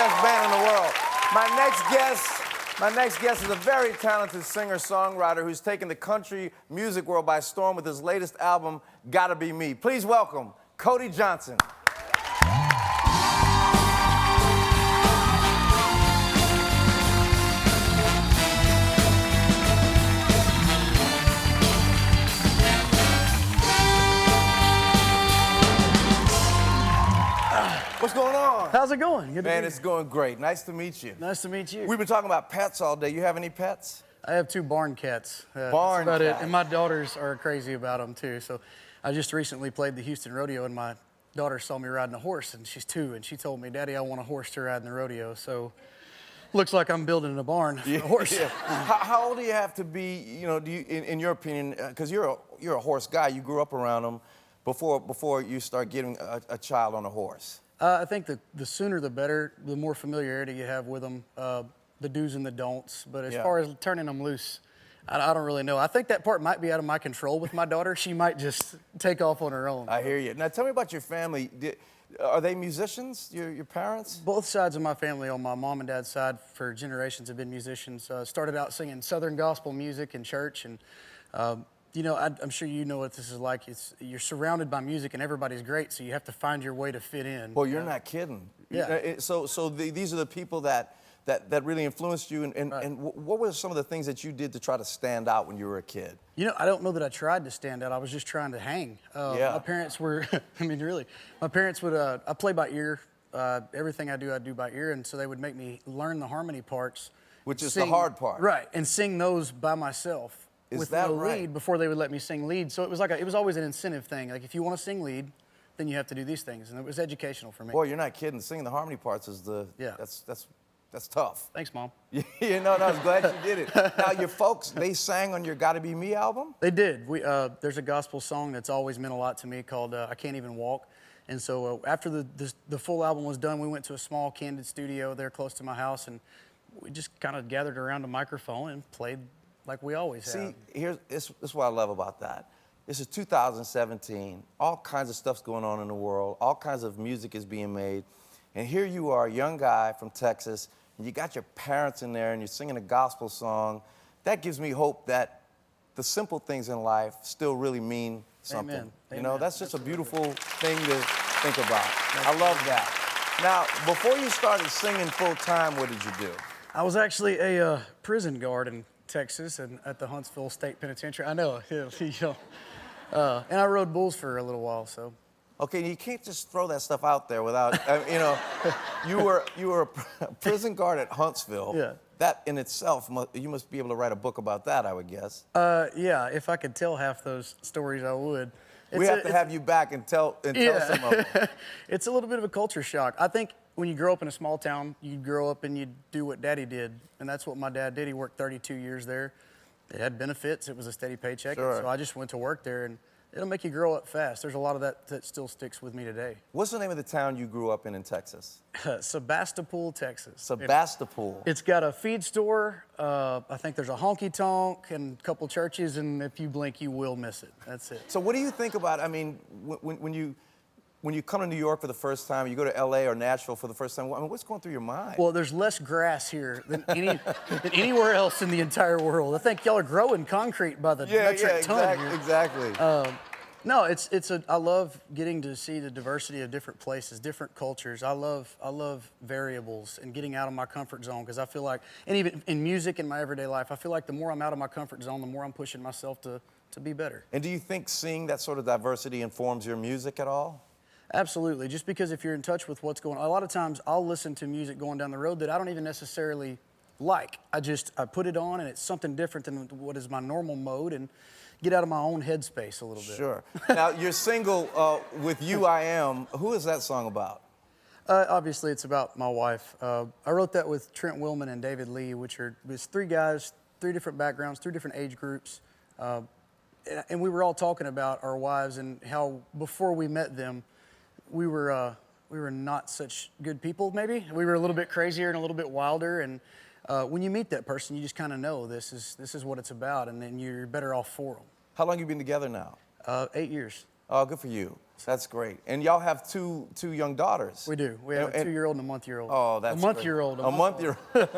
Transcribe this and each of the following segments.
best band in the world. My next guest is a very talented singer-songwriter who's taken the country music world by storm with his latest album, Gotta Be Me. Please welcome Cody Johnson. What's going on? How's it going? Good Man, it's going great. Nice to meet you. Nice to meet you. We've been talking about pets all day. You have any pets? I have 2 barn cats. Barn that's about cats. it. And my daughters are crazy about them too. So I just recently played the Houston Rodeo and my daughter saw me riding a horse and she's 2 and she told me, Daddy, I want a horse to ride in the rodeo. So looks like I'm building a barn for a horse. Yeah. How old do you have to be, you know, do you, in your opinion, because you're a horse guy, you grew up around them before you start getting a child on a horse? I think the sooner the better, the more familiarity you have with them, the do's and the don'ts. But as far as turning them loose, I don't really know. I think that part might be out of my control with my daughter. She might just take off on her own. I hear you. Now tell me about your family. Are they musicians, your parents? Both sides of my family, on my mom and dad's side, for generations have been musicians. Started out singing Southern gospel music in church, and you know, I'm sure you know what this is like. You're surrounded by music and everybody's great, so you have to find your way to fit in. Well, you're not kidding. Yeah. These are the people that really influenced you, and what were some of the things that you did to try to stand out when you were a kid? You know, I don't know that I tried to stand out. I was just trying to hang. My parents were, I mean, really, my parents would, I play by ear. Everything I do by ear, and so they would make me learn the harmony parts. Which is the hard part. Right, and sing those by myself. With no lead before they would let me sing lead. So it was like it was always an incentive thing. Like if you want to sing lead, then you have to do these things, and it was educational for me. Boy, you're not kidding. Singing the harmony parts is that's tough. Thanks, Mom. You know, I was glad you did it. Now your folks, they sang on your Gotta Be Me album? They did. There's a gospel song that's always meant a lot to me called I Can't Even Walk. And so after the full album was done, we went to a small candid studio there close to my house, and we just kind of gathered around a microphone and played like we always have. See, this is what I love about that. This is 2017. All kinds of stuff's going on in the world. All kinds of music is being made. And here you are, a young guy from Texas, and you got your parents in there, and you're singing a gospel song. That gives me hope that the simple things in life still really mean something. Amen. You know, that's just a beautiful thing to think about. I love that. Now, before you started singing full time, what did you do? I was actually a prison guard in Texas and at the Huntsville State Penitentiary. I know, and I rode bulls for a little while. So. Okay, you can't just throw that stuff out there without, you know, you were a prison guard at Huntsville. Yeah. That in itself, you must be able to write a book about that, I would guess. Yeah, if I could tell half those stories, I would. We have to have you back and tell some of them. It's a little bit of a culture shock. I think when you grow up in a small town, you grow up and you do what Daddy did, and that's what my dad did. He worked 32 years there. It had benefits. It was a steady paycheck. Sure. So I just went to work there, and it'll make you grow up fast. There's a lot of that still sticks with me today. What's the name of the town you grew up in Texas? Sebastopol, Texas. Sebastopol. It's got a feed store. I think there's a honky-tonk and a couple churches, and if you blink, you will miss it. That's it. So what do you think about, I mean, when you come to New York for the first time, you go to LA or Nashville for the first time, I mean, what's going through your mind? Well, there's less grass here than anywhere else in the entire world. I think y'all are growing concrete by the metric ton here. Exactly. No, I love getting to see the diversity of different places, different cultures. I love variables and getting out of my comfort zone, because I feel like, and even in music in my everyday life, I feel like the more I'm out of my comfort zone, the more I'm pushing myself to be better. And do you think seeing that sort of diversity informs your music at all? Absolutely. Just because if you're in touch with what's going on, a lot of times I'll listen to music going down the road that I don't even necessarily like. I put it on and it's something different than what is my normal mode, and get out of my own headspace a little bit. Sure. Now, your single, With You I Am, who is that song about? Obviously, it's about my wife. I wrote that with Trent Willman and David Lee, which are 3 guys, 3 different backgrounds, 3 different age groups. And we were all talking about our wives and how before we met them, we were not such good people, maybe. We were a little bit crazier and a little bit wilder, and when you meet that person, you just kind of know this is what it's about, and then you're better off for them. How long have you been together now? 8 years. Oh, good for you. That's great. And y'all have two young daughters. We do. We have a 2-year-old and a month-year-old. Oh, that's a month-year-old. A month-year-old.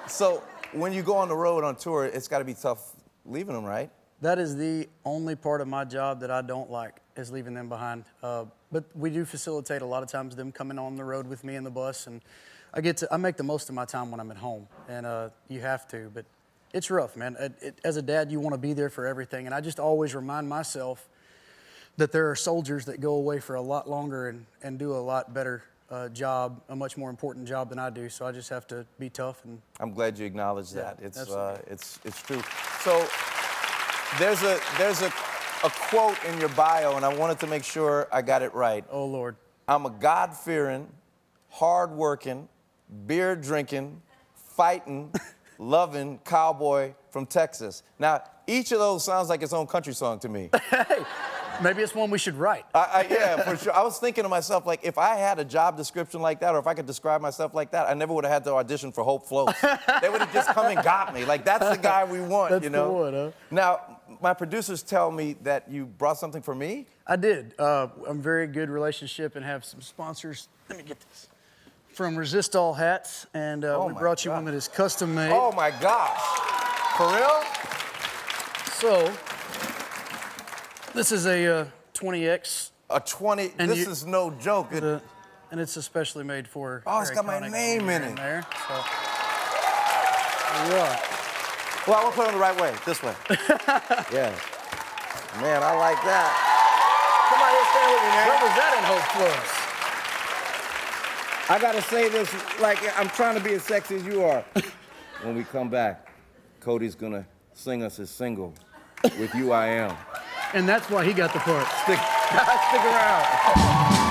So when you go on the road on tour, it's got to be tough leaving them, right? That is the only part of my job that I don't like, is leaving them behind. But we do facilitate a lot of times them coming on the road with me in the bus, and I make the most of my time when I'm at home, and you have to. But it's rough, man. As a dad, you want to be there for everything, and I just always remind myself that there are soldiers that go away for a lot longer and do a lot better job, a much more important job than I do. So I just have to be tough. And I'm glad you acknowledge that. Yeah, It's true. So there's a quote in your bio, and I wanted to make sure I got it right. oh Lord, I'm a God-fearing, hard-working, beer-drinking, fighting, loving cowboy from Texas. Now, each of those sounds like its own country song to me. hey, maybe it's one we should write. Yeah, for sure. I was thinking to myself, like, if I had a job description like that, or if I could describe myself like that, I never would have had to audition for Hope Floats. They would have just come and got me. Like, that's the guy we want, That's you know? the one, huh? Now, my producers tell me that you brought something for me. I did. I'm very good relationship and have some sponsors. Let me get this. From Resist All Hats, and we brought you one that is custom made. Oh my gosh. For real? So, this is a 20X. A 20, And this is no joke. And it's especially made for. Oh, it's got my iconic name in gear it. There, so. There you are. Well, I want to put it on the right way, this way. Yeah. Man, I like that. Come on here, stand with me, man. Where was that in Hope Floats? I gotta say this like I'm trying to be as sexy as you are. When we come back, Cody's gonna sing us his single, With You I Am. And that's why he got the part. Stick around.